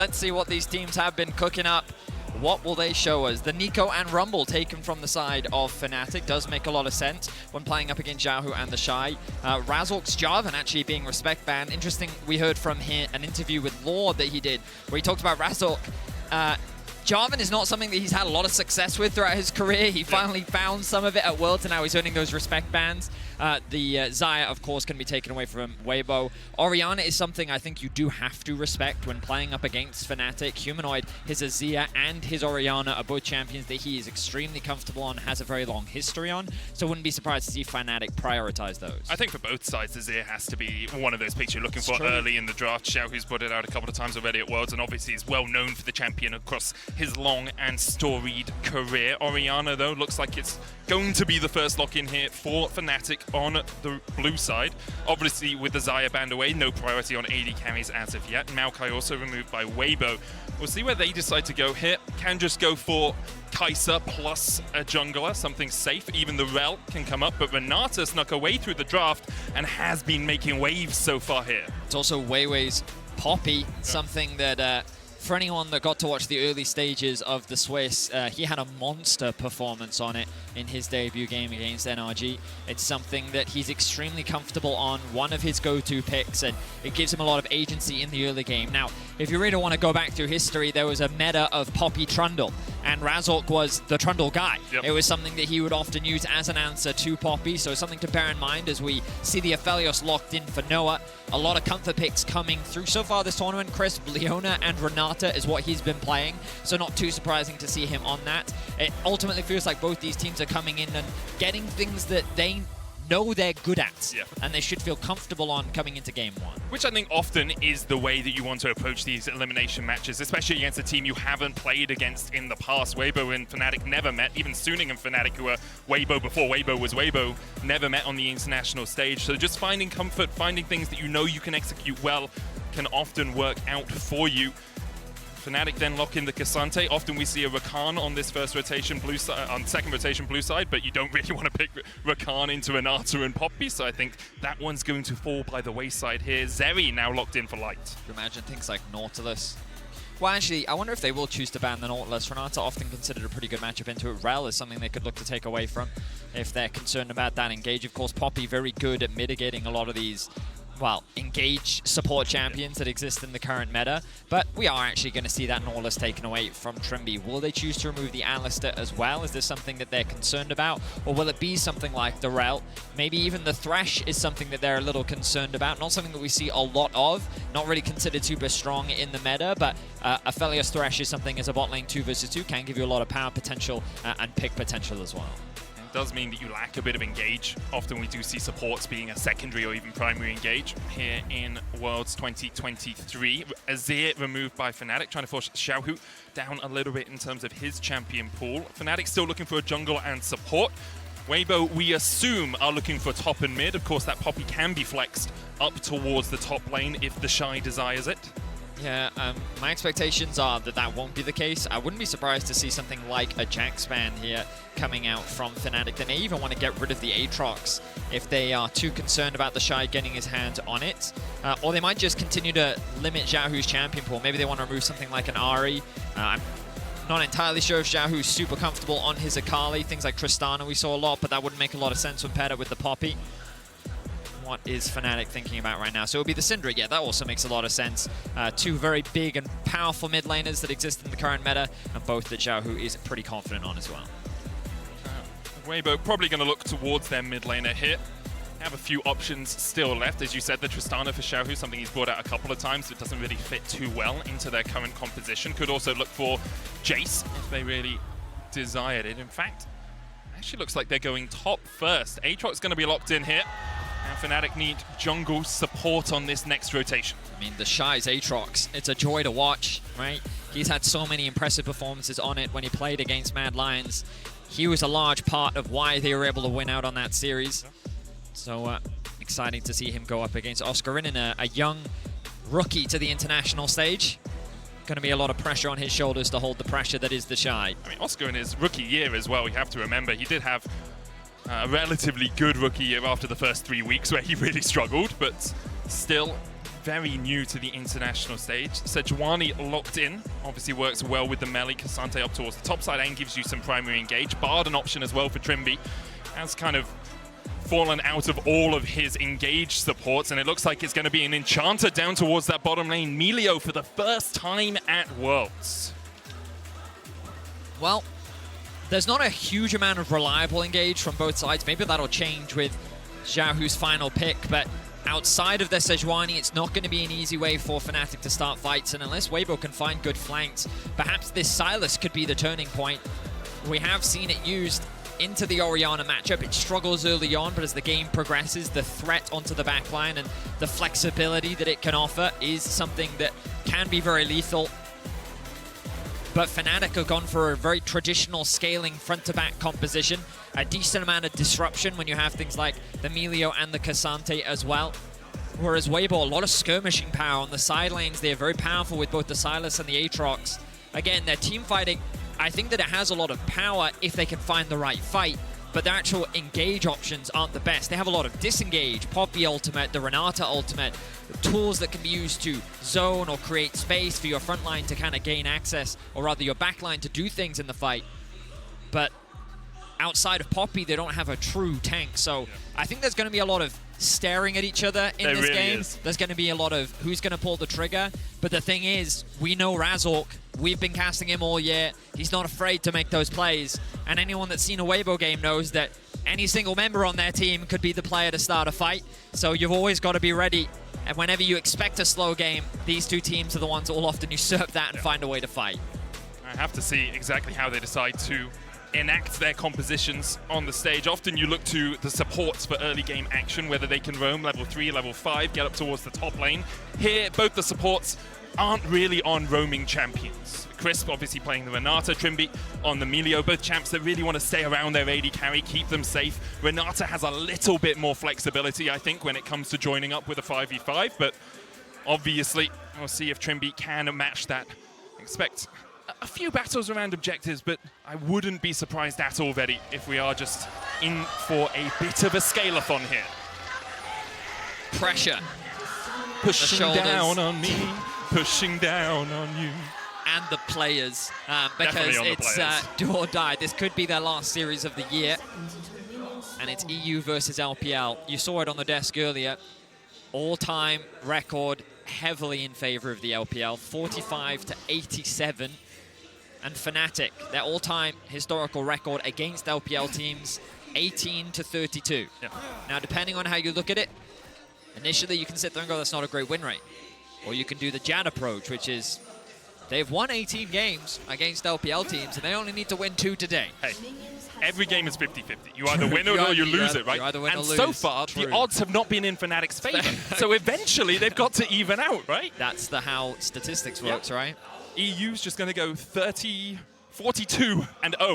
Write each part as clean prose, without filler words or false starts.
Let's see what these teams have been cooking up. What will they show us? The Nico and Rumble taken from the side of Fnatic does make a lot of sense when playing up against Xiaohu and the Shy. Razork's Jarvan actually being respect banned. Interesting, we heard from him an interview with Lord that he did where he talked about Razork. Jarvan is not something that he's had a lot of success with throughout his career. He finally found some of it at Worlds, and now he's earning those respect bans. The Xayah, of course, can be taken away from Weibo. Orianna is something I think you do have to respect when playing up against Fnatic. Humanoid, his Azir and his Orianna are both champions that he is extremely comfortable on, has a very long history on, so wouldn't be surprised to see Fnatic prioritize those. I think for both sides, Azir has to be one of those picks you're looking for early in the draft. Xiaohu's put it out a couple of times already at Worlds, and obviously is well known for the champion across his long and storied career. Orianna, though, looks like it's going to be the first lock-in here for Fnatic on the blue side. Obviously, with the Xayah banned away, no priority on AD carries as of yet. Maokai also removed by Weibo. We'll see where they decide to go here. Can just go for Kai'Sa plus a jungler, something safe. Even the Rel can come up, but Renata snuck away through the draft and has been making waves so far here. It's also Weiwei's Poppy, something that for anyone that got to watch the early stages of the Swiss, he had a monster performance on it in his debut game against NRG. It's something that he's extremely comfortable on, one of his go-to picks, and it gives him a lot of agency in the early game. Now, if you really want to go back through history, there was a meta of Poppy Trundle, and Razork was the Trundle guy. It was something that he would often use as an answer to Poppy, so something to bear in mind as we see the Aphelios locked in for Noah. A lot of comfort picks coming through so far this tournament. Chris, Leona and Renata is what he's been playing, so not too surprising to see him on that. It ultimately feels like both these teams are coming in and getting things that they know they're good at, and they should feel comfortable on coming into game one. Which I think often is the way that you want to approach these elimination matches, especially against a team you haven't played against in the past. Weibo and Fnatic never met. Even Suning and Fnatic, who were Weibo before Weibo was Weibo, never met on the international stage. So just finding comfort, finding things that you know you can execute well, can often work out for you. Fnatic then lock in the Cassante. Often we see a Rakan on this first rotation blue side, on second rotation blue side, but you don't really want to pick Rakan into Renata and Poppy, so I think that one's going to fall by the wayside here. Zeri now locked in for Light. You imagine things like Nautilus. Well, actually, I wonder if they will choose to ban the Nautilus. Renata often considered a pretty good matchup into it. Rel is something they could look to take away from if they're concerned about that engage. Of course, Poppy very good at mitigating a lot of these, well, engage support champions that exist in the current meta, but we are actually going to see that Nautilus taken away from Trimby. Will they choose to remove the Alistair as well? Is this something that they're concerned about? Or will it be something like the Rel? Maybe even the Thresh is something that they're a little concerned about. Not something that we see a lot of, not really considered super strong in the meta, but Aphelios Thresh is something as a bot lane 2 versus 2 can give you a lot of power potential and pick potential as well. Does mean that you lack a bit of engage. Often we do see supports being a secondary or even primary engage here in Worlds 2023. Azir removed by Fnatic, trying to force Xiaohu down a little bit in terms of his champion pool. Fnatic still looking for a jungle and support. Weibo, we assume, are looking for top and mid. Of course, that Poppy can be flexed up towards the top lane if the Shy desires it. Yeah, my expectations are that that won't be the case. I wouldn't be surprised to see something like a Jax ban here coming out from Fnatic. They may even want to get rid of the Aatrox if they are too concerned about the Shy getting his hands on it. Or they might just continue to limit Xiaohu's champion pool. Maybe they want to remove something like an Ahri. I'm not entirely sure if Xiaohu's super comfortable on his Akali. Things like Tristana we saw a lot, but that wouldn't make a lot of sense when paired up with the Poppy. What is Fnatic thinking about right now? So it'll be the Syndra. Yeah, that also makes a lot of sense. Two very big and powerful mid laners that exist in the current meta, and both that Xiaohu is pretty confident on as well. Weibo probably going to look towards their mid laner here. Have a few options still left. As you said, the Tristana for Xiaohu, something he's brought out a couple of times, but doesn't really fit too well into their current composition. Could also look for Jace if they really desired it. In fact, actually looks like they're going top first. Aatrox going to be locked in here. And Fnatic need jungle support on this next rotation. I mean, the Shy's Aatrox, it's a joy to watch, right? He's had so many impressive performances on it when he played against Mad Lions. He was a large part of why they were able to win out on that series. So exciting to see him go up against Oscarinin, a young rookie to the international stage. Going to be a lot of pressure on his shoulders to hold the pressure that is the Shy. I mean, Oscar in his rookie year as well, we have to remember, he did have a relatively good rookie year after the first 3 weeks where he really struggled, but still very new to the international stage. Sejuani locked in, obviously works well with the melee. Cassante up towards the top side and gives you some primary engage. Bard an option as well for Trimby. Has kind of fallen out of all of his engage supports, and it looks like it's going to be an Enchanter down towards that bottom lane. Melio for the first time at Worlds. Well, there's not a huge amount of reliable engage from both sides. Maybe that'll change with Xiaohu's final pick, but outside of the Sejuani, it's not going to be an easy way for Fnatic to start fights, and unless Weibo can find good flanks, perhaps this Sylas could be the turning point. We have seen it used into the Orianna matchup. It struggles early on, but as the game progresses, the threat onto the backline and the flexibility that it can offer is something that can be very lethal. But Fnatic have gone for a very traditional scaling front-to-back composition. A decent amount of disruption when you have things like the Melio and the Cassante as well. Whereas Weibo, a lot of skirmishing power on the side lanes. They're very powerful with both the Sylas and the Aatrox. Again, their team fighting, I think that it has a lot of power if they can find the right fight, but their actual engage options aren't the best. They have a lot of disengage, Poppy ultimate, the Renata ultimate, tools that can be used to zone or create space for your front line to kind of gain access, or rather your back line to do things in the fight. But outside of Poppy, they don't have a true tank, so I think there's going to be a lot of staring at each other in this game. There's going to be a lot of who's going to pull the trigger, but the thing is, we know Razork. We've been casting him all year. He's not afraid to make those plays, and anyone that's seen a Weibo game knows that any single member on their team could be the player to start a fight, so you've always got to be ready. And whenever you expect a slow game, these two teams are the ones that will often usurp that and find a way to fight. I have to see exactly how they decide to enact their compositions on the stage. Often you look to the supports for early game action, whether they can roam level 3, level 5, get up towards the top lane. Here, both the supports aren't really on roaming champions. Crisp obviously playing the Renata, Trimby on the Melio, both champs that really want to stay around their AD carry, keep them safe. Renata has a little bit more flexibility, I think, when it comes to joining up with a 5v5, but obviously we'll see if Trimby can match that. Expect a few battles around objectives, but I wouldn't be surprised at all, Vetti, if we are just in for a bit of a scale-a-thon here. Pressure. Pushing down on me, pushing down on you. And the players, because it's do or die. This could be their last series of the year, and it's EU versus LPL. You saw it on the desk earlier. All-time record heavily in favor of the LPL, 45-87. And Fnatic, their all-time historical record against LPL teams, 18-32. Yeah. Now, depending on how you look at it, initially you can sit there and go, that's not a great win rate. Or you can do the Jad approach, which is they've won 18 games against LPL teams, and they only need to win 2 today. Hey, every game is 50-50. You either win or you lose it, right? You either win and or lose. so far, the odds have not been in Fnatic's favor. So eventually, they've got to even out, right? That's how statistics works, right? EU's just going to go 42-0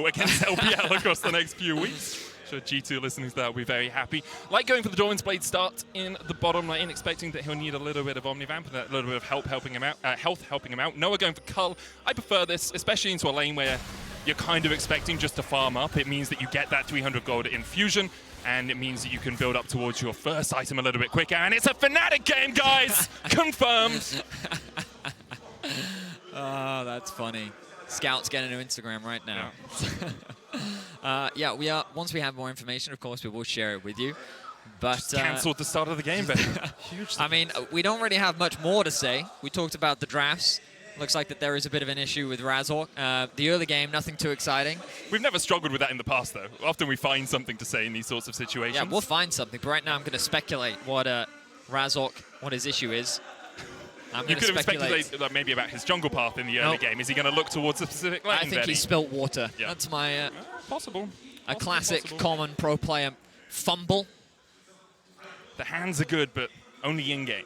against LPL across the next few weeks. Sure, G2 listening to that will be very happy. Like going for the Doran's Blade start in the bottom lane, expecting that he'll need a little bit of Omnivamp and a little bit of health helping him out. Noah going for Cull. I prefer this, especially into a lane where you're kind of expecting just to farm up. It means that you get that 300 gold infusion, and it means that you can build up towards your first item a little bit quicker. And it's a Fnatic game, guys! Confirmed! Oh, that's funny. Scout's getting to Instagram right now. Yeah, we are. Once we have more information, of course, we will share it with you. But cancelled the start of the game, but huge. I mean, we don't really have much more to say. We talked about the drafts. Looks like that there is a bit of an issue with Razork. The early game, nothing too exciting. We've never struggled with that in the past, though. Often we find something to say in these sorts of situations. Yeah, we'll find something. But right now, I'm going to speculate what Razork, what his issue is. You could have speculated maybe about his jungle path in the early game. Is he going to look towards a specific lane? I think he spilt water. Yeah. That's my possible. Classic common pro player fumble. The hands are good, but only in game.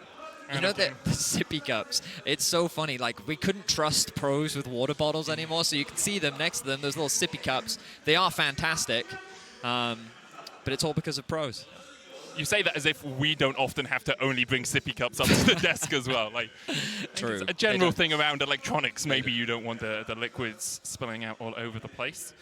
You know the sippy cups. It's so funny. Like, we couldn't trust pros with water bottles anymore, so you can see them next to them. Those little sippy cups. They are fantastic, but it's all because of pros. You say that as if we don't often have to only bring sippy cups up to the desk as well. Like, true. It's a general thing around electronics. Maybe you don't want the liquids spilling out all over the place.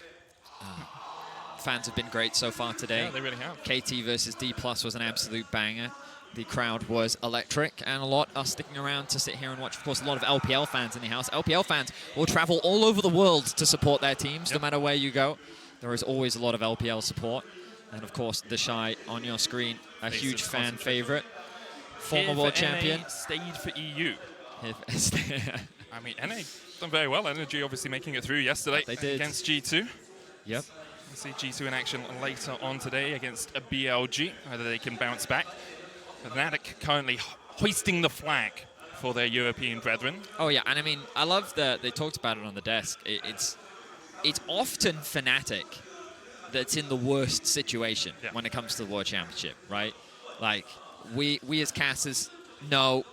Fans have been great so far today. Yeah, they really have. KT versus D+ was an absolute banger. The crowd was electric, and a lot are sticking around to sit here and watch. Of course, a lot of LPL fans in the house. LPL fans will travel all over the world to support their teams, no matter where you go. There is always a lot of LPL support. And of course, the Shy on your screen, a huge fan favorite. Former world champion. Stayed for EU. I mean, NA done very well. Energy obviously making it through yesterday against G2. Yep. We'll see G2 in action later on today against a BLG, whether they can bounce back. Fnatic currently hoisting the flag for their European brethren. Oh yeah, and I mean, I love that they talked about it on the desk. It's often Fnatic that's in the worst situation when it comes to the World Championship, right? Like, we as casters know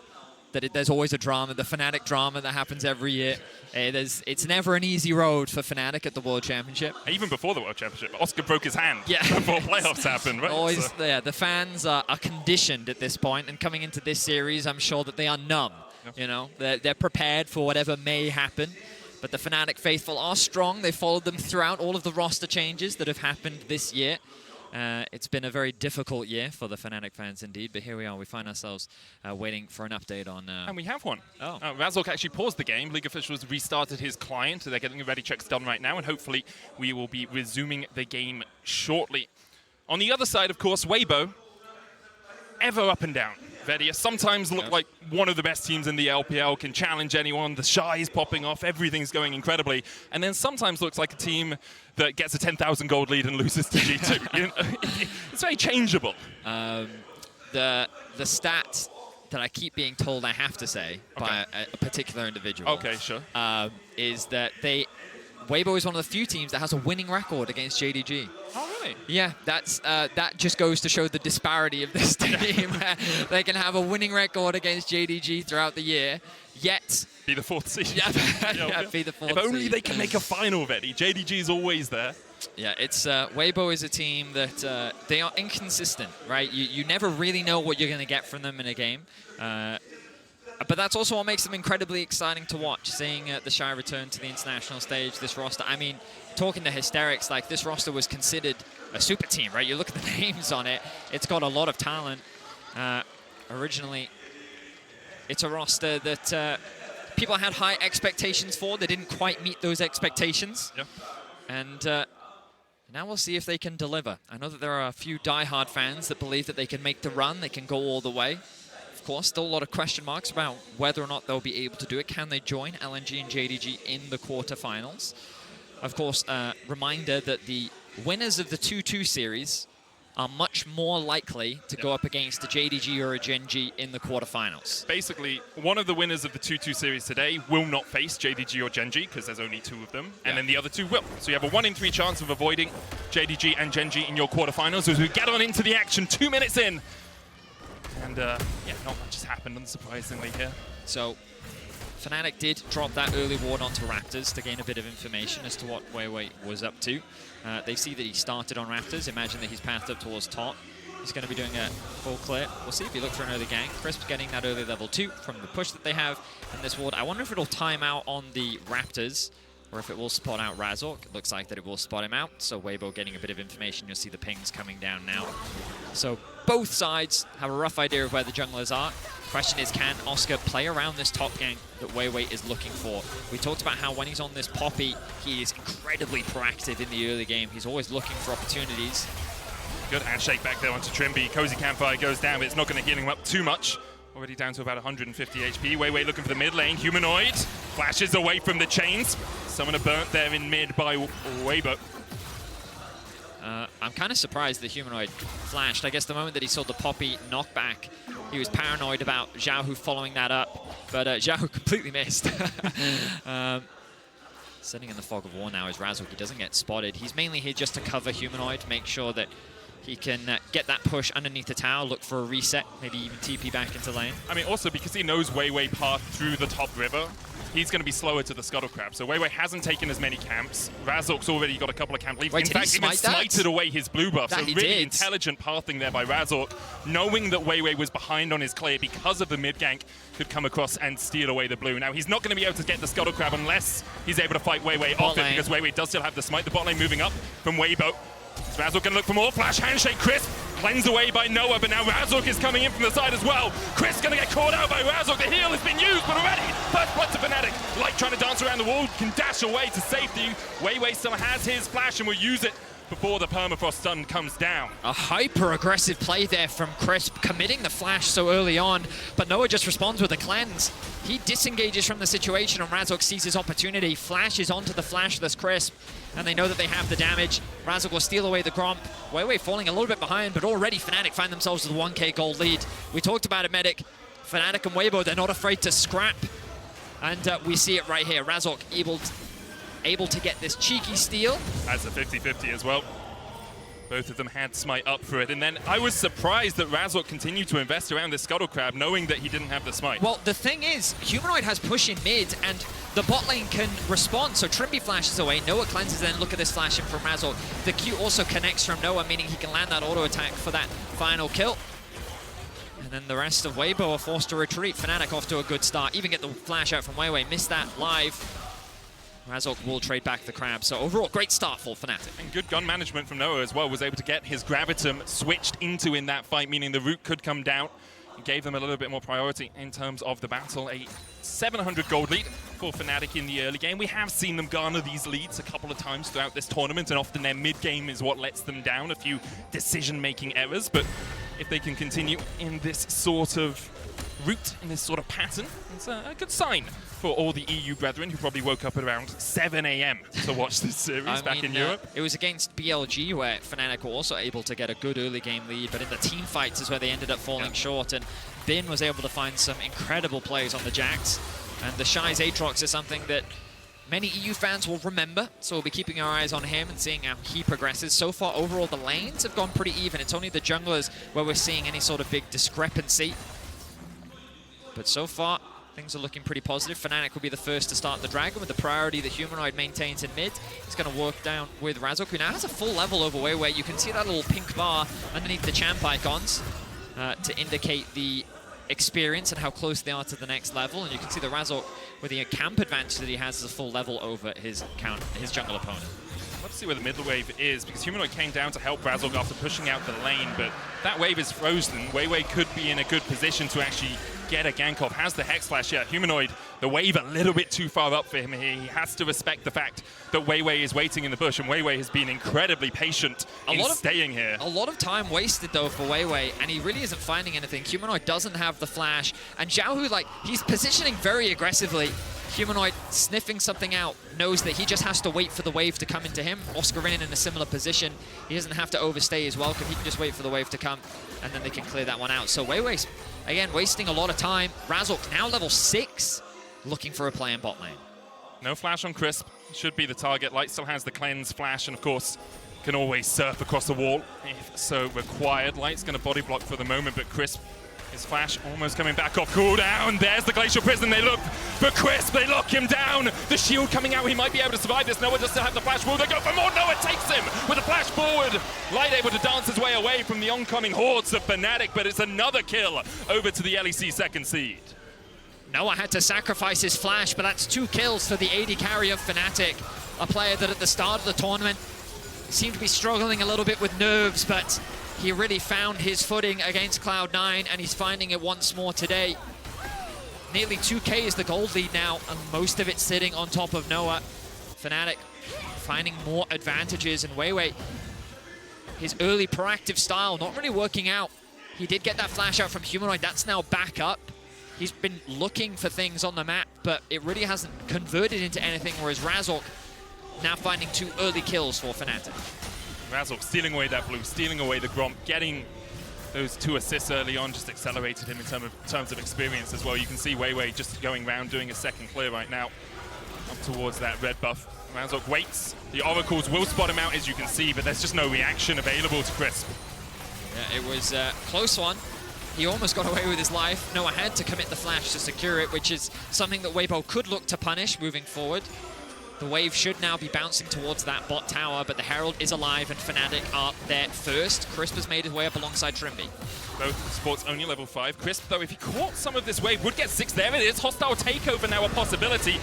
that there's always a drama, the Fnatic drama that happens every year. It's never an easy road for Fnatic at the World Championship. Even before the World Championship, Oscar broke his hand before playoffs happened, right? Always, the fans are conditioned at this point, and coming into this series, I'm sure that they are numb. You know, they're prepared for whatever may happen. But the Fnatic faithful are strong. They followed them throughout all of the roster changes that have happened this year. It's been a very difficult year for the Fnatic fans indeed, but here we are. We find ourselves waiting for an update on... and we have one. Oh. Razork actually paused the game. League officials restarted his client. They're getting the ready checks done right now, and hopefully we will be resuming the game shortly. On the other side, of course, Weibo, ever up and down. Vedia sometimes look like one of the best teams in the LPL, can challenge anyone. The Shy is popping off. Everything's going incredibly. And then sometimes looks like a team that gets a 10,000 gold lead and loses to G2. You know, it's very changeable. The stat that I keep being told I have to say by a particular individual is that Weibo is one of the few teams that has a winning record against JDG. Oh, really? Yeah, that just goes to show the disparity of this team. They can have a winning record against JDG throughout the year, yet... Be the fourth seed. Be the fourth seed. If only they can make a final, Vetti. JDG is always there. Yeah, it's Weibo is a team that they are inconsistent, right? You never really know what you're going to get from them in a game. But that's also what makes them incredibly exciting to watch, seeing the Shy return to the international stage, this roster. I mean, talking to Hysterics, like, this roster was considered a super team, right? You look at the names on it, it's got a lot of talent. Originally, it's a roster that people had high expectations for. They didn't quite meet those expectations. Yeah. And now we'll see if they can deliver. I know that there are a few diehard fans that believe that they can make the run, they can go all the way. Of course, still a lot of question marks about whether or not they'll be able to do it. Can they join LNG and JDG in the quarterfinals? Of course, reminder that the winners of the 2-2 series are much more likely to go up against a JDG or a Gen G in the quarterfinals. Basically, one of the winners of the 2-2 series today will not face JDG or Gen G because there's only two of them, and then the other two will. So you have a 1 in 3 chance of avoiding JDG and Gen G in your quarterfinals as we get on into the action 2 minutes in. And not much has happened, unsurprisingly, here. So Fnatic did drop that early ward onto Raptors to gain a bit of information as to what Weiwei was up to. They see that he started on Raptors. Imagine that he's pathed up towards top. He's going to be doing a full clear. We'll see if he looks for an early gank. Crisp getting that early level 2 from the push that they have in this ward. I wonder if it'll time out on the Raptors or if it will spot out Razork. It looks like that it will spot him out. So Weibo getting a bit of information. You'll see the pings coming down now. So both sides have a rough idea of where the junglers are. Question is, can Oscar play around this top gank that Weiwei is looking for? We talked about how when he's on this Poppy, he is incredibly proactive in the early game. He's always looking for opportunities. Good handshake back there onto Trimby. Cozy Campfire goes down, but it's not going to heal him up too much. Already down to about 150 HP. Weiwei looking for the mid lane. Humanoid flashes away from the chains. Summoner burnt there in mid by Weibo. I'm kind of surprised the Humanoid flashed. I guess the moment that he saw the Poppy knockback, he was paranoid about Xiaohu following that up, but Xiaohu completely missed. Sitting in the fog of war now is Razork. He doesn't get spotted. He's mainly here just to cover Humanoid, to make sure that he can get that push underneath the tower, look for a reset, maybe even TP back into lane. I mean, also because he knows Weiwei path through the top river, he's going to be slower to the Scuttle Crab. So Weiwei hasn't taken as many camps. Razork's already got a couple of camp leaves. Wait, in fact, even smited away his blue buff. So really intelligent pathing there by Razork, knowing that Weiwei was behind on his clear because of the mid gank, could come across and steal away the blue. Now, he's not going to be able to get the Scuttle Crab unless he's able to fight Weiwei off it, because Weiwei does still have the smite. The bot lane moving up from Weibo. Razork going to look for more. Flash handshake, Crisp Cleansed away by Noah, but now Razork is coming in from the side as well. Chris gonna get caught out by Razork. The heal has been used, but already first blood to Fnatic. Light trying to dance around the wall, can dash away to safety. Weiwei still has his flash and will use it before the permafrost stun comes down. A hyper-aggressive play there from Crisp, committing the flash so early on, but Noah just responds with a cleanse. He disengages from the situation and Razork sees his opportunity, flashes onto the flashless Crisp, and they know that they have the damage. Razork will steal away the Gromp. Weiwei falling a little bit behind, but already Fnatic find themselves with a 1k gold lead. We talked about it, Medic. Fnatic and Weibo, they're not afraid to scrap. And we see it right here. Razork able to get this cheeky steal. That's a 50-50 as well. Both of them had smite up for it, and then I was surprised that Razork continued to invest around this Scuttle Crab, knowing that he didn't have the smite. Well, the thing is, Humanoid has push in mid, and the bot lane can respond, so Trimby flashes away, Noah cleanses, and look at this flash in from Razork. The Q also connects from Noah, meaning he can land that auto attack for that final kill. And then the rest of Weibo are forced to retreat. Fnatic off to a good start, even get the flash out from Weiwei, missed that live. Razork will trade back the crab, so overall, great start for Fnatic. And good gun management from Noah as well, was able to get his Gravitum switched into in that fight, meaning the root could come down. It gave them a little bit more priority in terms of the battle. A 700 gold lead for Fnatic in the early game. We have seen them garner these leads a couple of times throughout this tournament, and often their mid-game is what lets them down, a few decision-making errors, but if they can continue in this sort of route, in this sort of pattern, it's a good sign for all the EU brethren who probably woke up at around 7 AM to watch this series back in Europe. It was against BLG where Fnatic were also able to get a good early game lead, but in the team fights is where they ended up falling short, and Bin was able to find some incredible plays on the Jax, and the Shy's Aatrox is something that many EU fans will remember, so we'll be keeping our eyes on him and seeing how he progresses. So far, overall, the lanes have gone pretty even. It's only the junglers where we're seeing any sort of big discrepancy. But so far, things are looking pretty positive. Fnatic will be the first to start the Dragon with the priority that Humanoid maintains in mid. He's going to work down with Razork, who now has a full level over Weiwei. You can see that little pink bar underneath the champ icons to indicate the experience and how close they are to the next level. And you can see the Razork with the camp advantage that he has as a full level over his jungle opponent. Let's see where the middle wave is, because Humanoid came down to help Razork after pushing out the lane, but that wave is frozen. Weiwei could be in a good position to actually get a gank off. Has the Hex Flash, yeah. Humanoid, the wave a little bit too far up for him here. He has to respect the fact that Weiwei is waiting in the bush, and Weiwei has been incredibly patient in staying here. A lot of time wasted, though, for Weiwei, and he really isn't finding anything. Humanoid doesn't have the flash, and Xiaohu, like, he's positioning very aggressively. Humanoid sniffing something out, knows that he just has to wait for the wave to come into him. Oscarinin in a similar position. He doesn't have to overstay his welcome. He can just wait for the wave to come, and then they can clear that one out. So Weiwei's, again, wasting a lot of time. Razork now level 6, looking for a play in bot lane. No flash on Crisp. Should be the target. Light still has the cleanse flash, and of course, can always surf across the wall if so required. Light's going to body block for the moment, but Crisp, his flash almost coming back off cooldown. There's the Glacial Prison. They look for Crisp. They lock him down. The shield coming out. He might be able to survive this. Noah does still have the flash. Will they go for more? Noah takes him with a flash forward. Light able to dance his way away from the oncoming hordes of Fnatic, but it's another kill over to the LEC second seed. Noah had to sacrifice his flash, but that's 2 kills for the AD carry of Fnatic. A player that at the start of the tournament seemed to be struggling a little bit with nerves, but he really found his footing against Cloud9, and he's finding it once more today. Nearly 2k is the gold lead now, and most of it sitting on top of Noah. Fnatic finding more advantages, and Weiwei, his early proactive style not really working out. He did get that flash out from Humanoid. That's now back up. He's been looking for things on the map, but it really hasn't converted into anything, whereas Razork now finding 2 early kills for Fnatic. Razork stealing away that blue, stealing away the Gromp, getting those 2 assists early on just accelerated him in terms of experience as well. You can see Weiwei just going around doing a second clear right now up towards that red buff. Razork waits. The Oracles will spot him out, as you can see, but there's just no reaction available to Crisp. Yeah, it was a close one. He almost got away with his life. Noah had to commit the flash to secure it, which is something that Weibo could look to punish moving forward. The wave should now be bouncing towards that bot tower, but the Herald is alive and Fnatic are there first. Crisp has made his way up alongside Trimby. Both sports only level 5. Crisp, though, if he caught some of this wave, would get 6. There it is. Hostile takeover now a possibility.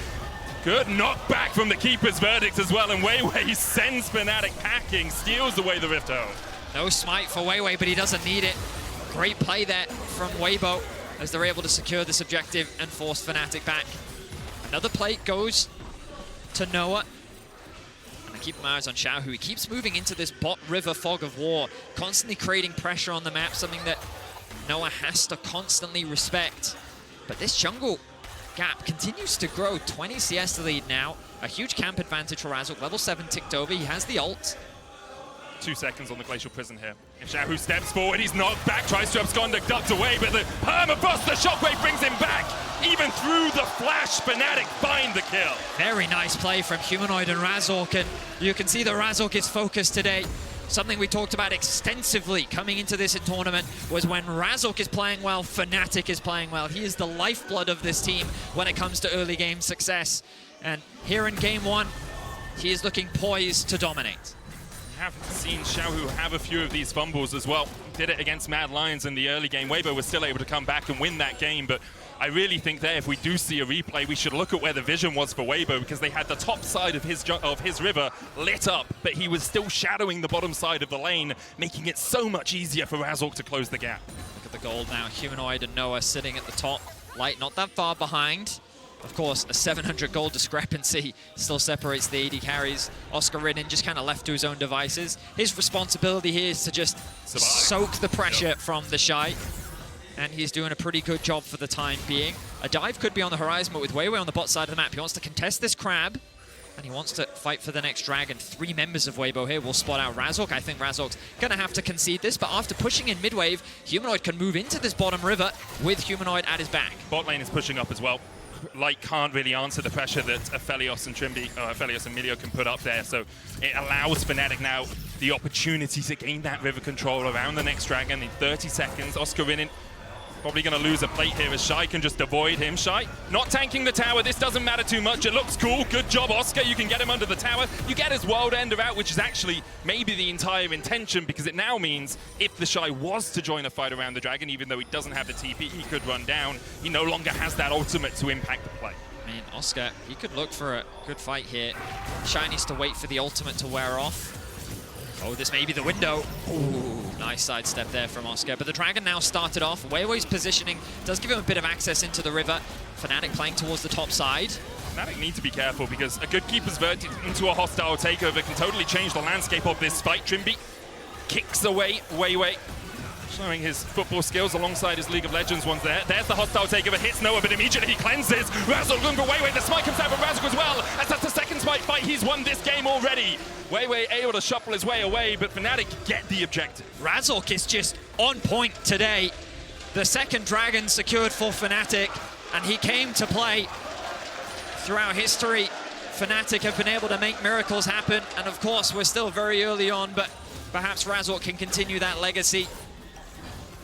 Good knockback from the Keeper's verdict as well, and Weiwei sends Fnatic packing, steals away the Rift Home. No smite for Weiwei, but he doesn't need it. Great play there from Weibo as they're able to secure this objective and force Fnatic back. Another plate goes to Noah. And I keep my eyes on Xiao, who he keeps moving into this bot river fog of war, constantly creating pressure on the map, something that Noah has to constantly respect. But this jungle gap continues to grow. 20 CS to lead now. A huge camp advantage for Razork. Level 7 ticked over. He has the ult. 2 seconds on the Glacial Prison here. If Xiao steps forward, he's knocked back, tries to abscond, ducked away, but the permafrost, the shockwave brings him back. Even through the flash, Fnatic find the kill. Very nice play from Humanoid and Razork, and you can see that Razork is focused today. Something we talked about extensively coming into this tournament was when Razork is playing well, Fnatic is playing well. He is the lifeblood of this team when it comes to early game success. And here in game 1, he is looking poised to dominate. Have seen Xiao have a few of these fumbles as well. Did it against Mad Lions in the early game. Weibo was still able to come back and win that game, but I really think there, if we do see a replay, we should look at where the vision was for Weibo, because they had the top side of his river lit up, but he was still shadowing the bottom side of the lane, making it so much easier for Razork to close the gap. Look at the gold now. Humanoid and Noah sitting at the top. Light not that far behind. Of course, a 700 gold discrepancy still separates the AD carries. Oscar Ridden just kind of left to his own devices. His responsibility here is to just soak the pressure from the Shy. And he's doing a pretty good job for the time being. A dive could be on the horizon, but with Weiwei on the bot side of the map, he wants to contest this crab. And he wants to fight for the next dragon. 3 members of Weibo here will spot out Razork. I think Razork's going to have to concede this, but after pushing in mid-wave, Humanoid can move into this bottom river with Humanoid at his back. Bot lane is pushing up as well. Light can't really answer the pressure that Aphelios and Aphelios and Milio can put up there, so it allows Fnatic now the opportunity to gain that river control around the next dragon in 30 seconds. Oscar Ridden probably going to lose a plate here as Shy can just avoid him. Shy not tanking the tower. This doesn't matter too much. It looks cool. Good job, Oscar. You can get him under the tower. You get his World Ender out, which is actually maybe the entire intention, because it now means if the Shy was to join a fight around the dragon, even though he doesn't have the TP, he could run down. He no longer has that ultimate to impact the play. I mean, Oscar, he could look for a good fight here. Shy needs to wait for the ultimate to wear off. Oh, this may be the window. Ooh, nice sidestep there from Oscar. But the dragon now started off. Weiwei's positioning does give him a bit of access into the river. Fnatic playing towards the top side. Fnatic need to be careful, because a good keeper's verdict into a hostile takeover can totally change the landscape of this fight. Trimby kicks away Weiwei, showing his football skills alongside his League of Legends ones there. There's the hostile takeover, hits Noah, but immediately he cleanses. Razork looking for Weiwei. The smite comes out from Razork as well. As that's the second smite fight, he's won this game already. Weiwei able to shuffle his way away, but Fnatic get the objective. Razork is just on point today. The second dragon secured for Fnatic, and he came to play. Throughout history, Fnatic have been able to make miracles happen, and of course, we're still very early on, but perhaps Razork can continue that legacy.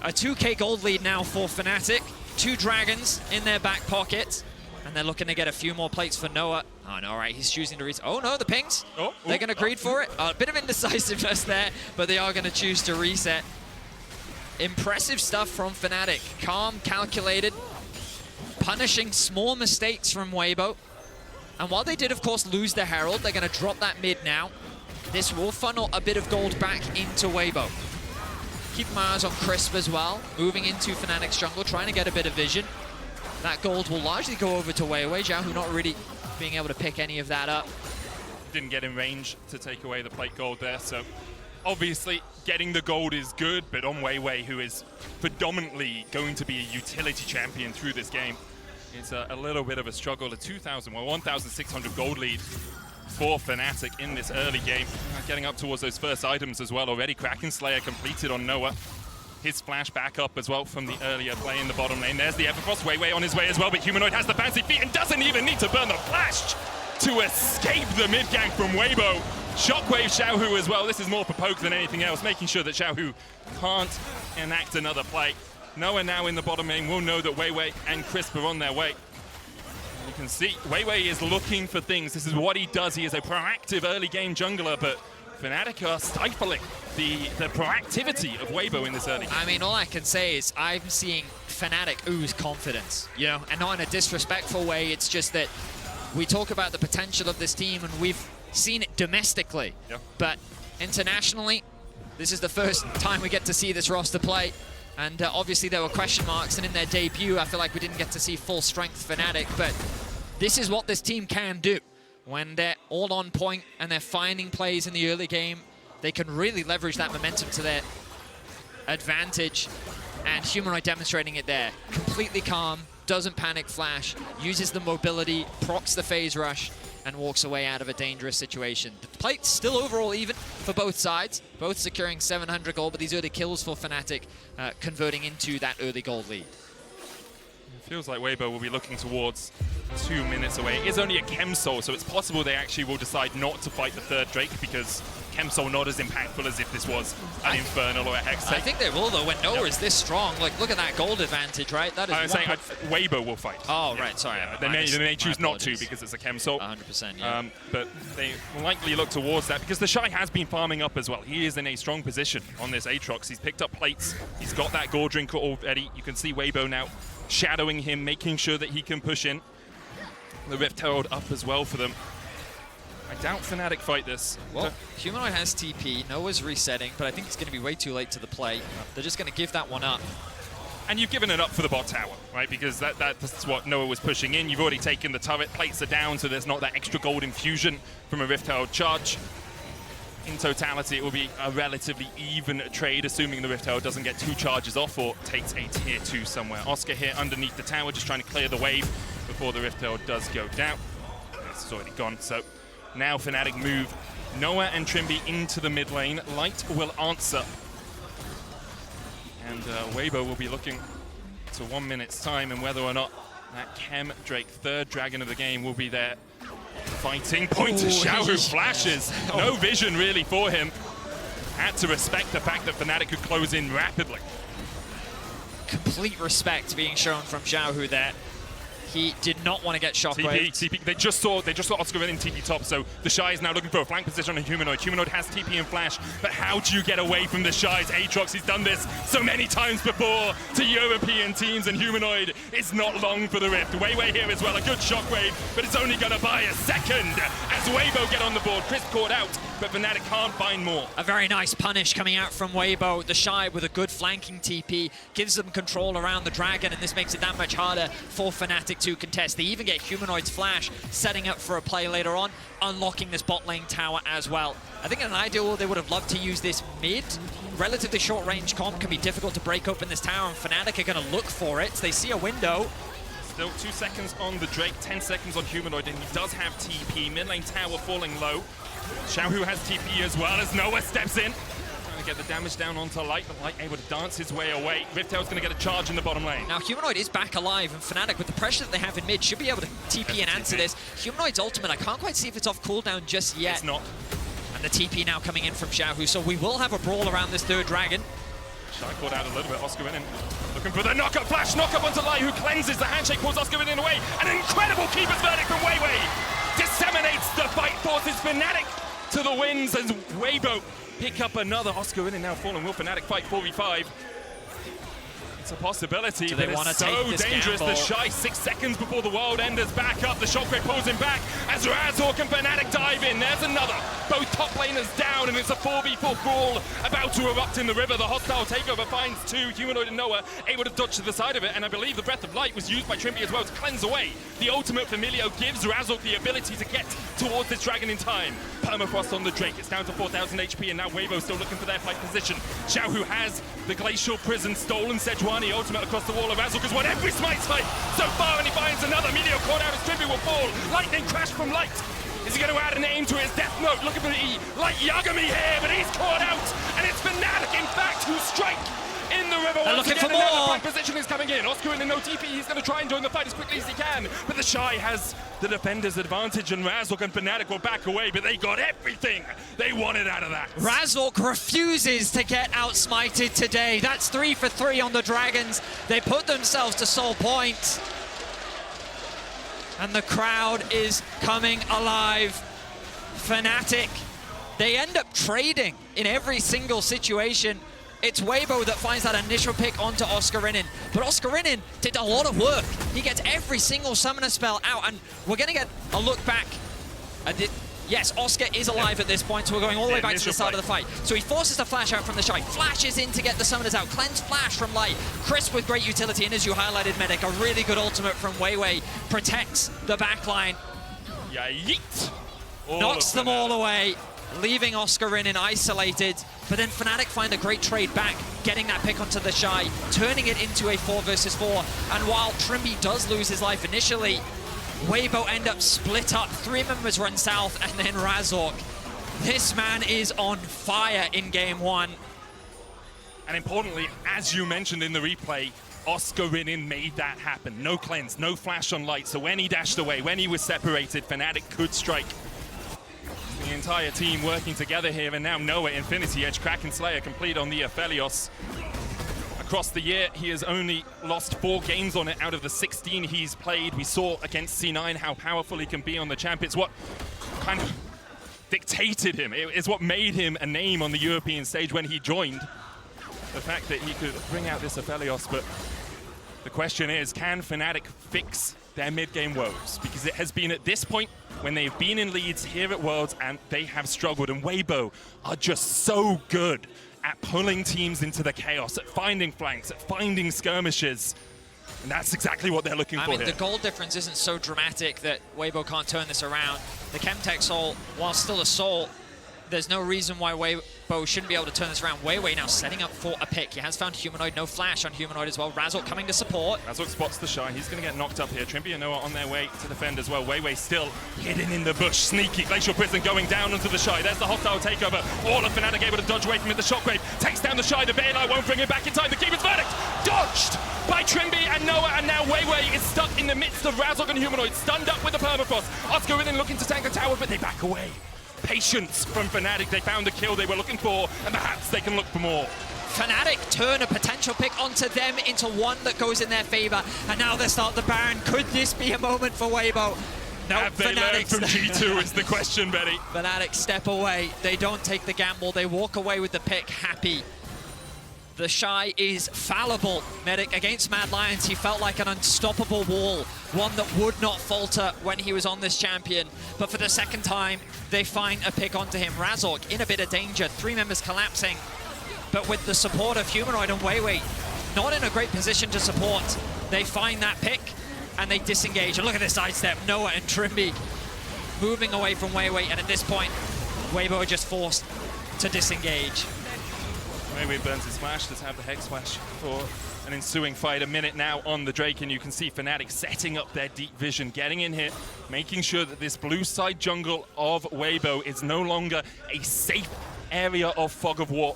A 2k gold lead now for Fnatic. 2 dragons in their back pocket. And they're looking to get a few more plates for Noah. Oh, no, all right, he's choosing to reset. Oh, no, the pings. They're going to greed for it. A bit of indecisiveness there, but they are going to choose to reset. Impressive stuff from Fnatic. Calm, calculated, punishing small mistakes from Weibo. And while they did, of course, lose the Herald, they're going to drop that mid now. This will funnel a bit of gold back into Weibo. Keep my eyes on Crisp as well, moving into Fnatic's jungle, trying to get a bit of vision. That gold will largely go over to Weiwei. Xiao not really being able to pick any of that up. Didn't get in range to take away the plate gold there, so obviously getting the gold is good, but on Weiwei, who is predominantly going to be a utility champion through this game, it's a little bit of a struggle. A 1,600 gold lead for Fnatic in this early game. Getting up towards those first items as well already. Kraken Slayer completed on Noah. His flash back up as well from the earlier play in the bottom lane. There's the Everfrost. Weiwei on his way as well, but Humanoid has the fancy feet and doesn't even need to burn the flash to escape the mid gank from Weibo. Shockwave Xiaohu as well. This is more for poke than anything else, making sure that Xiaohu can't enact another play. Noah now in the bottom lane will know that Weiwei and Crisp are on their way. You can see Weiwei is looking for things. This is what he does. He is a proactive early game jungler, but Fnatic are stifling the proactivity of Weibo in this early game. I mean, all I can say is I'm seeing Fnatic ooze confidence, you know, and not in a disrespectful way. It's just that we talk about the potential of this team, and we've seen it domestically, but internationally, This is the first time we get to see this roster play. And obviously there were question marks, and in their debut, I feel like we didn't get to see full strength Fnatic, but this is what this team can do. When they're all on point and they're finding plays in the early game, they can really leverage that momentum to their advantage. And Humanoid demonstrating it there. Completely calm, doesn't panic flash, uses the mobility, procs the phase rush, and walks away out of a dangerous situation. The plate's still overall even for both sides, both securing 700 gold, but these early kills for Fnatic converting into that early gold lead. It feels like Weibo will be looking towards 2 minutes away. It is only a Chem Soul, so it's possible they actually will decide not to fight the third Drake, because Chem Soul not as impactful as if this was an Infernal or a Hex. I think they will, though, when Noah is this strong. Like, look at that gold advantage, right? That is I was saying Weibo will fight. Oh, right, sorry. Yeah, they may choose not to because it's a Chem Soul. 100%, yeah. But they likely look towards that because the Shy has been farming up as well. He is in a strong position on this Aatrox. He's picked up plates. He's got that gold drink already. You can see Weibo now shadowing him, making sure that he can push in. The Rift Herald up as well for them. I doubt Fnatic fight this. Well, Humanoid has TP, Noah's resetting, but I think it's going to be way too late to the play. They're just going to give that one up. And you've given it up for the bot tower, right? Because that's what Noah was pushing in. You've already taken the turret, plates are down, so there's not that extra gold infusion from a Rift Herald charge. In totality, it will be a relatively even trade, assuming the Rift Herald doesn't get 2 charges off or takes a tier 2 somewhere. Oscar here underneath the tower, just trying to clear the wave before the Rift Herald does go down. This is already gone, so now Fnatic move Noah and Trimby into the mid lane. Light will answer. And Weibo will be looking to 1 minute's time, and whether or not that Chem Drake, third dragon of the game, will be there. Fighting point to Xiao, flashes. No vision really for him. Had to respect the fact that Fnatic could close in rapidly. Complete respect being shown from Xiao there. He did not want to get shockwave. TP. They just saw Oscar in TP top, so the Shy is now looking for a flank position on a Humanoid. Humanoid has TP and flash, but how do you get away from the Shy's Aatrox? He's done this so many times before to European teams, and Humanoid is not long for the Rift. Weiwei here as well, a good shockwave, but it's only going to buy a second as Weibo get on the board. Chris caught out, but Fnatic can't find more. A very nice punish coming out from Weibo. The Shy with a good flanking TP gives them control around the dragon, and this makes it that much harder for Fnatic to contest. They even get Humanoid's flash, setting up for a play later on, unlocking this bot lane tower as well. I think in an ideal world, they would have loved to use this mid. Relatively short range comp can be difficult to break open this tower, and Fnatic are going to look for it. They see a window. Still 2 seconds on the Drake, 10 seconds on Humanoid, and he does have TP. Mid lane tower falling low. Xiao has TP as well as Noah steps in. Trying to get the damage down onto Light, but Light able to dance his way away. Rift Herald's going to get a charge in the bottom lane. Now Humanoid is back alive, and Fnatic, with the pressure that they have in mid, should be able to TP and answer this. Humanoid's ultimate, I can't quite see if it's off cooldown just yet. It's not. And the TP now coming in from Xiao, so we will have a brawl around this third dragon. Shy caught out a little bit, Oscar in. Looking for the knockup flash, knockup onto Light, who cleanses the handshake, pulls Oscar in away. An incredible keeper's verdict from Weiwei. Disseminates the fight, forces Fnatic to the wins, and Weibo pick up another. Oscar in now falling. Will Fnatic fight 4v5? It's a possibility, but it's so dangerous. The Shy 6 seconds before the World Enders back up. The shockwave pulls him back as Razork and Fnatic dive in. There's another. Both top laners down, and it's a 4v4 brawl about to erupt in the river. The hostile takeover finds 2. Humanoid and Noah able to dodge to the side of it, and I believe the Breath of Light was used by Trimby as well to cleanse away. The ultimate Familio gives Razork the ability to get towards this dragon in time. Permafrost on the Drake. It's down to 4,000 HP, and now Weibo still looking for their fight position. Xiao, who has the Glacial Prison stolen, Sejuani ultimate across the wall of Razork has won every Smite fight so far, and he finds another. Meteor caught out as Trimby will fall. Lightning crash from Light. Is he going to add an aim to his death note? Looking for the E. Light Yagami here, but he's caught out, and it's Fnatic, in fact, who strike in the river. They're looking for more. The position is coming in. Oscar in the no TP. He's going to try and join the fight as quickly as he can, but the Shy has the defender's advantage, and Razork and Fnatic will back away, but they got everything they wanted out of that. Razork refuses to get outsmited today. That's 3 for 3 on the Dragons. They put themselves to soul point. And the crowd is coming alive. Fnatic, they end up trading in every single situation. It's Weibo that finds that initial pick onto Oscarinin, but Oscarinin did a lot of work. He gets every single summoner spell out, and we're going to get a look back at Yes, Oscar is alive at this point, so we're going all the way back to the start of the fight. So he forces the flash out from the Shy, flashes in to get the summoners out, cleanse flash from Light, Crisp with great utility, and as you highlighted, Medic, a really good ultimate from Weiwei, protects the backline. Yeah, yeet! Knocks them all away, leaving Oscar in and isolated, but then Fnatic find a great trade back, getting that pick onto the Shy, turning it into a 4 versus 4, and while Trimby does lose his life initially, Weibo end up split up, 3 members run south, and then Razork. This man is on fire in game 1. And importantly, as you mentioned in the replay, Oscar Rinin made that happen. No cleanse, no flash on Light, so when he dashed away, when he was separated, Fnatic could strike. The entire team working together here, and now Noah, Infinity Edge, Kraken Slayer complete on the Aphelios. Across the year, he has only lost 4 games on it out of the 16 he's played. We saw against C9 how powerful he can be on the champ. It's what kind of dictated him. It's what made him a name on the European stage when he joined. The fact that he could bring out this Aphelios, but the question is, can Fnatic fix their mid-game woes? Because it has been at this point when they've been in leads here at Worlds and they have struggled, and Weibo are just so good at pulling teams into the chaos, at finding flanks, at finding skirmishes. And that's exactly what they're looking for here. The goal difference isn't so dramatic that Weibo can't turn this around. The Chemtech Soul, while still a Soul, there's no reason why Weibo shouldn't be able to turn this around. Weiwei now setting up for a pick. He has found Humanoid, no flash on Humanoid as well. Razork coming to support. Razork spots the Shy. He's going to get knocked up here. Trimby and Noah on their way to defend as well. Weiwei still hidden in the bush. Sneaky. Glacial Prison going down onto the Shy. There's the hostile takeover. All of Fnatic able to dodge away from it. The Shockwave takes down the Shy. The Baylight won't bring it back in time. The Keeper's Verdict dodged by Trimby and Noah, and now Weiwei is stuck in the midst of Razork and Humanoid, stunned up with the Permafrost. Oscar Rinin looking to tank the tower, but they back away. Patience from Fnatic. They found the kill they were looking for, and perhaps they can look for more. Fnatic turn a potential pick onto them into one that goes in their favor, and now they start the Baron. Could this be a moment for Weibo? No, Have they learned from G2 is the question, Betty. Fnatic step away. They don't take the gamble. They walk away with the pick happy. The Shy is fallible. Medic against Mad Lions, he felt like an unstoppable wall, one that would not falter when he was on this champion. But for the second time, they find a pick onto him. Razork in a bit of danger, 3 members collapsing. But with the support of Humanoid and Weiwei, not in a great position to support, they find that pick and they disengage. And look at this sidestep, Noah and Trimby moving away from Weiwei, and at this point, Weibo are just forced to disengage. Weiwei burns his flash. Let's have the Hex Flash for an ensuing fight. A minute now on the Drake, and you can see Fnatic setting up their deep vision, getting in here, making sure that this blue side jungle of Weibo is no longer a safe area of fog of war.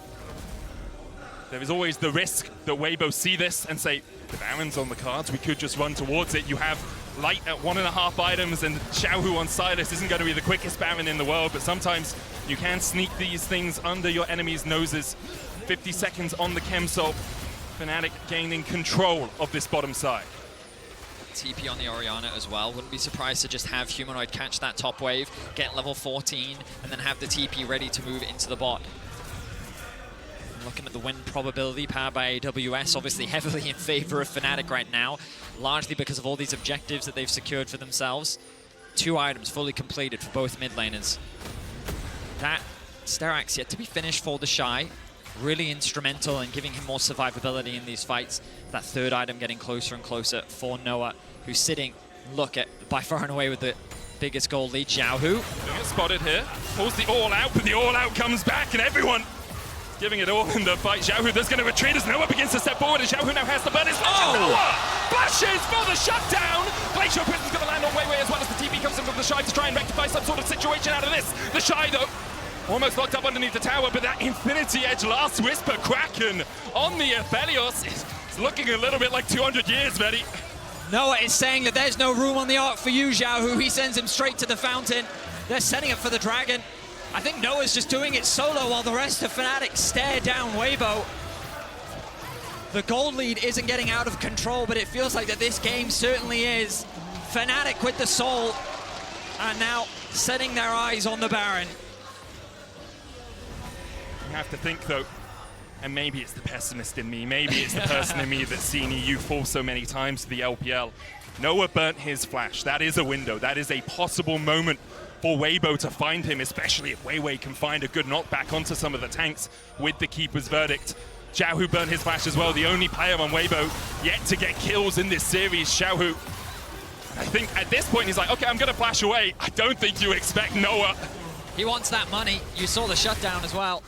There is always the risk that Weibo see this and say, the Baron's on the cards, we could just run towards it. You have Light at 1.5 items, and Xiaohu on Silas isn't going to be the quickest Baron in the world, but sometimes you can sneak these things under your enemy's noses. 50 seconds on the Chem Soul. Fnatic gaining control of this bottom side. TP on the Orianna as well. Wouldn't be surprised to just have Humanoid catch that top wave, get level 14, and then have the TP ready to move into the bot. Looking at the win probability powered by AWS, obviously heavily in favor of Fnatic right now, largely because of all these objectives that they've secured for themselves. 2 items fully completed for both mid laners. That Sterak's yet to be finished for the Shy. Really instrumental in giving him more survivability in these fights. That 3rd item getting closer and closer for Noah, who's sitting, look at, by far and away with the biggest goal lead, Xiaohu. Get spotted here, pulls the all out, but the all out comes back, and everyone giving it all in the fight. Xiaohu that's going to retreat as Noah begins to step forward, and Xiaohu now has the burn his flash. Noah bashes for the shutdown. Glacial Prison's going to land on Weiwei as well as the TP comes in from the Shy to try and rectify some sort of situation out of this. The Shy, though, almost locked up underneath the tower, but that Infinity Edge Last Whisper Kraken on the Aphelios is looking a little bit like 200 years, Betty. Noah is saying that there's no room on the arc for you, Xiaohu. He sends him straight to the fountain. They're setting up for the Dragon. I think Noah's just doing it solo while the rest of Fnatic stare down Weibo. The gold lead isn't getting out of control, but it feels like that this game certainly is. Fnatic with the soul, and now setting their eyes on the Baron. You have to think, though, and maybe it's the pessimist in me, maybe it's the person in me that's seen EU fall so many times to the LPL. Noah burnt his flash. That is a window. That is a possible moment for Weibo to find him, especially if Weiwei can find a good knockback onto some of the tanks with the keeper's verdict. Xiaohu burned his flash as well, the only player on Weibo yet to get kills in this series, Xiaohu. I think at this point he's like, okay, I'm gonna flash away. I don't think you expect Noah. He wants that money. You saw the shutdown as well.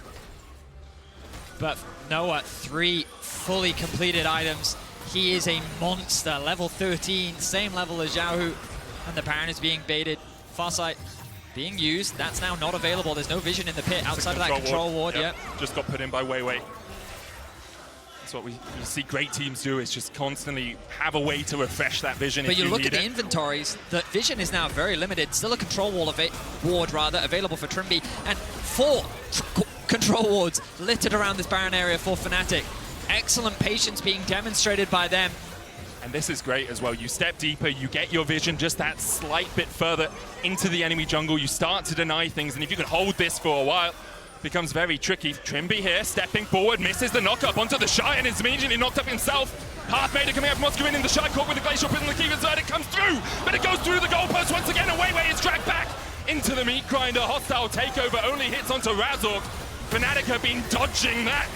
But Noah, 3 fully completed items. He is a monster, level 13, same level as Xiaohu. And the Baron is being baited. Farsight being used. That's now not available. There's no vision in the pit outside of that control ward. Yep. Just got put in by Weiwei. That's what we see great teams do, is just constantly have a way to refresh that vision. But you look at the inventories, the vision is now very limited. Still a control ward available for Trimby, and 4 control wards littered around this Baron area for Fnatic. Excellent patience being demonstrated by them. And this is great as well. You step deeper, you get your vision just that slight bit further into the enemy jungle. You start to deny things, and if you can hold this for a while, becomes very tricky. Trimby here, stepping forward, misses the knock-up onto the Shy and is immediately knocked up himself. Pathmaker coming out from Oscar in the Shy caught with the Glacial Prison, the Keeper's Verdict comes through, but it goes through the goalpost once again, and Weiwei is dragged back into the meat grinder. Hostile takeover only hits onto Razork. Fnatic have been dodging that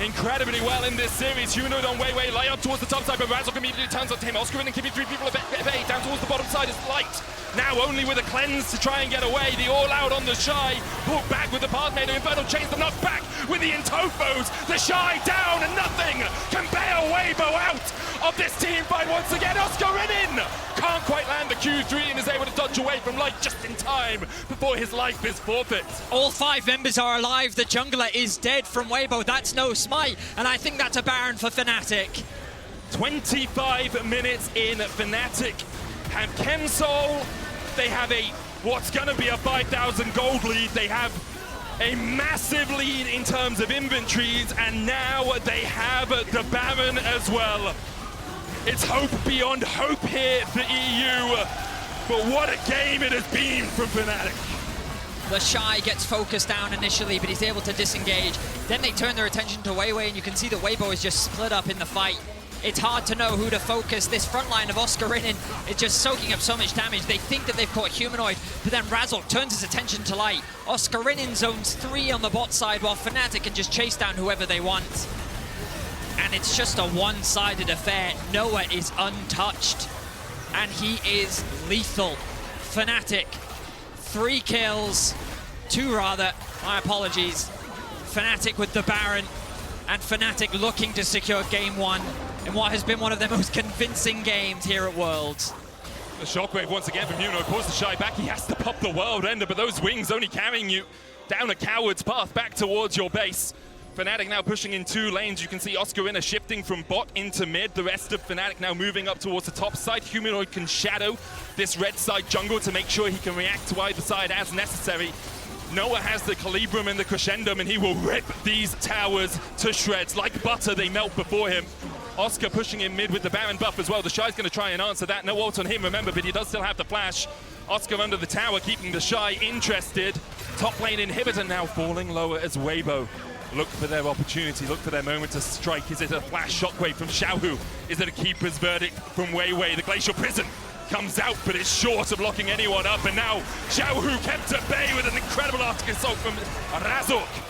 incredibly well in this series. Humanoid on Weiwei, lay up towards the top side, but Razork immediately turns on him. Oscar and keeping 3 people at bay. Down towards the bottom side is Light. Now only with a cleanse to try and get away. The all-out on the Shy. Pulled back with the Pathmaker. Infernal chains the knockback with the Intofos. The Shy down, and nothing can bail Weibo out of this team fight once again. Oscar in! Can't quite land the Q3 and is able to dodge away from Light just in time before his life is forfeit. All 5 members are alive. The jungler is dead from Weibo. That's no smite, and I think that's a Baron for Fnatic. 25 minutes in, Fnatic have Chemsol. They have what's gonna be a 5,000 gold lead. They have a massive lead in terms of inventories, and now they have the Baron as well. It's hope beyond hope here for EU, but what a game it has been from Fnatic. The Shy gets focused down initially, but he's able to disengage. Then they turn their attention to Weiwei, and you can see that Weibo is just split up in the fight. It's hard to know who to focus. This front line of Oscarinin is just soaking up so much damage. They think that they've caught Humanoid, but then Razork turns his attention to Light. Oscarinin zones 3 on the bot side, while Fnatic can just chase down whoever they want. And it's just a one-sided affair. Noah is untouched, and he is lethal. Fnatic, 3 kills, 2 rather, my apologies. Fnatic with the Baron, and Fnatic looking to secure game 1 in what has been one of their most convincing games here at Worlds. The shockwave once again from Humanoid pulls the Shy back. He has to pop the World Ender, but those wings only carrying you down a coward's path back towards your base. Fnatic now pushing in 2 lanes. You can see Oscarina shifting from bot into mid. The rest of Fnatic now moving up towards the top side. Humanoid can shadow this red side jungle to make sure he can react to either side as necessary. Noah has the Calibrum and the Crescendum, and he will rip these towers to shreds. Like butter, they melt before him. Oscar pushing in mid with the Baron buff as well. The Shy's going to try and answer that. No ult on him, remember, but he does still have the flash. Oscar under the tower, keeping the Shy interested. Top lane inhibitor now falling lower as Weibo look for their opportunity, look for their moment to strike. Is it a flash shockwave from Xiaohu? Is it a keeper's verdict from Weiwei? The Glacial Prison comes out, but it's short of locking anyone up. And now Xiaohu kept at bay with an incredible Arctic Assault from Razork.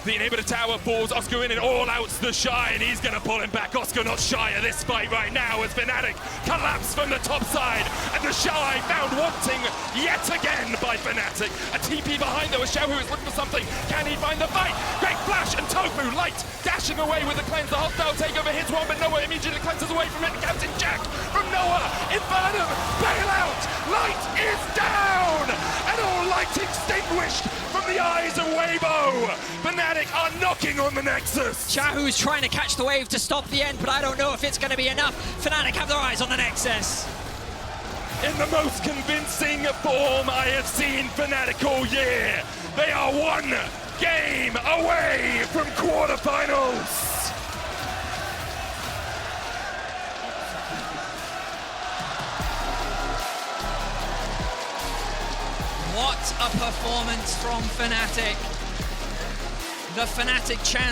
The inhibitor tower falls, Oscar in and all outs the Shy, and he's going to pull him back. Oscar not shy of this fight right now as Fnatic collapse from the top side, and the Shy found wanting yet again by Fnatic. A TP behind though as Xiaohu is looking for something. Can he find the fight? Great flash, and Tofu Light dashing away with the cleanse. The hostile takeover hits one, but Noah immediately cleanses away from it. Captain Jack from Noah, Infernum, bail out! Light is down! And all light extinguished from the eyes of Weibo. Fnatic are knocking on the Nexus. Xiaohu's trying to catch the wave to stop the end, but I don't know if it's going to be enough. Fnatic have their eyes on the Nexus. In the most convincing form I have seen Fnatic all year. They are 1 game away from quarterfinals. What a performance from Fnatic. The Fnatic chant